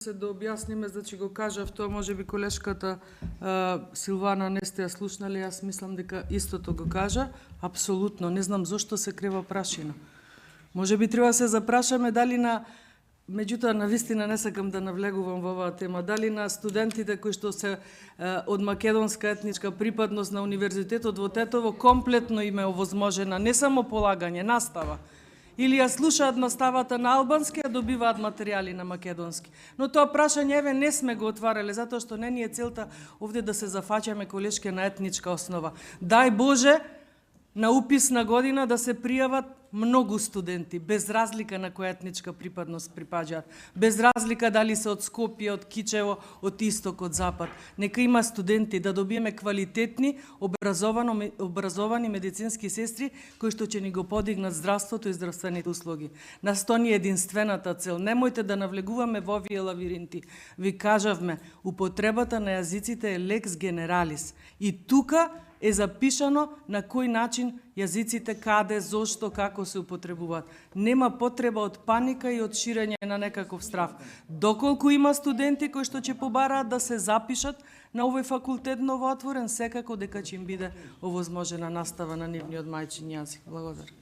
се да објасниме, значи го кажав тоа, може би колешката Силвана не сте ја слушнали, јас мислам дека истото го кажа, апсолутно, не знам зошто се крева прашина. Може би треба се запрашаме дали меѓутоа навистина не сакам да навлегувам во оваа тема, дали на студентите кои што се од македонска етничка припадност на универзитетот во Тетово комплетно им е овозможена не само полагање, настава, или ја слушаат наставата на албански, а добиваат материјали на македонски. Но тоа прашање еве не сме го отварале, затоа што не ни е целта овде да се зафаќаме колешке на етничка основа. Дај Боже, на уписна година да се пријават многу студенти, без разлика на која етничка припадност припаѓаат, без разлика дали се од Скопје, од Кичево, од исток, од запад. Нека има студенти, да добиеме квалитетни, образовани медицински сестри, кои што ќе ни го подигнат здравството и здравствените услуги. Нас тоа ни е единствената цел. Немојте да навлегуваме во овие лавиринти. Ви кажавме, употребата на јазиците е лекс генералис. И тука е запишано на кој начин јазиците, каде, зошто, како се употребуваат. Нема потреба од паника и од ширење на некаков страв. Доколку има студенти кои што ќе побараат да се запишат на овој факултет новоотворен, секако дека ќе им биде овозможена настава на нивниот мајчин јазик. Благодарам.